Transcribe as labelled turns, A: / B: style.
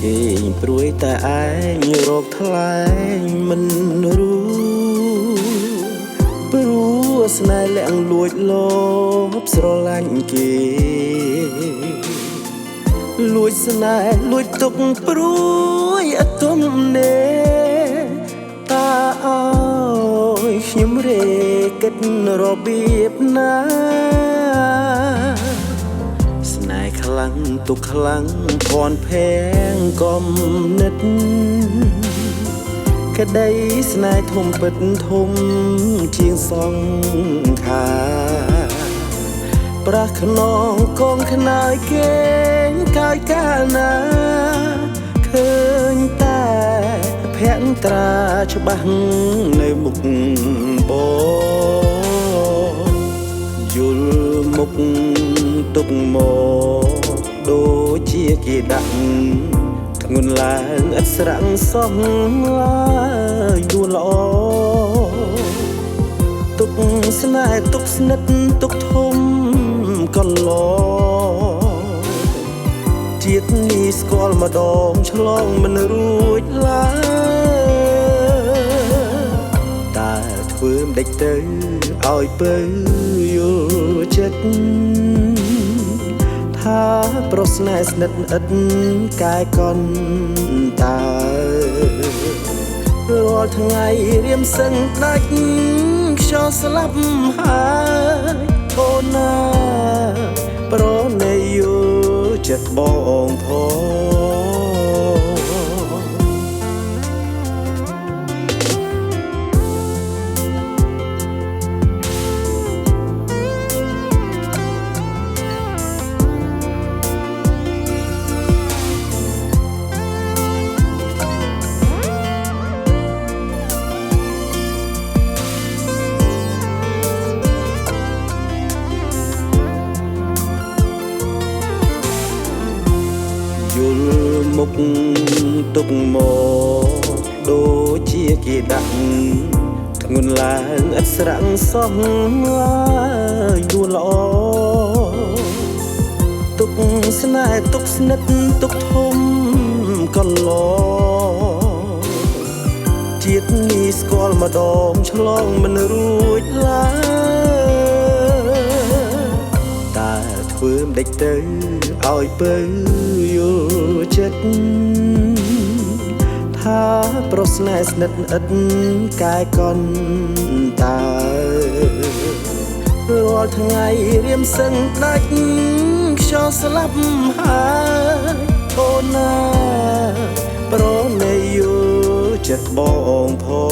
A: គេព្រួយតែឯងរកថ្លែងមិនรู้ព្រោះស្នេហ៍លាក់លួចលោភស្រឡាញ់គេលួចស្នេហ៍លួចទុកព្រួយអត់ទំនេរតាអើយខ្ញុំរេគិតរបៀបណាស្នេហ៍ខ្លាំងទុកខ្លាំងភ័ន្តភែងកំណត់ក្តីស្នេហ៍ធំពិតធំជាងសង្ខារប្រាស់ខ្នងកងខ្នើយគេងកាយកាលណាឃើញតែភក្ត្រាច្បាស់នៅមុខបងយល់មុខទុកមកដូចជាគេដាក់ធ្ងន់ឡើងឥតស្រាំងសោះឡើយដួលល្អទុកស្នេហ៍ទុកស្និទ្ធទុកធំកន្លងជាតិនេះស្គាល់ម្ដងឆ្លងមិនរួចឡើយតែធ្វើមិនដេចទៅឲ្យពើយល់ចិត្តថាប្រុសស្នេហ៍ស្និទ្ធឥតកាយកន់តើរាល់ថ្ងៃរៀមសឹងដាច់ខ្យល់ស្លាប់ហើយអូនណាប្រណីយល់ចិត្តបងផងយល់មុខទុកមកដូចជាគេដាក់ធ្ងន់ឡើងឥតស្រាំងសោះឡើយដួលល្អទុកស្នេហ៍ទុកស្និទ្ធទុកធំកន្លងជាតិនេះស្គាល់ម្ដងឆ្លងមិនរួចឡើយតែធ្វើមិនដេចទៅឲ្យពើយល់ចិត្តថាប្រុសស្នេហ៍ស្និទ្ធឥតកាយកន់តើរាល់ថ្ងៃរៀមសឹងដាច់ខ្យល់ស្លាប់ហើយអូនណាប្រណីយល់ចិត្តបងផង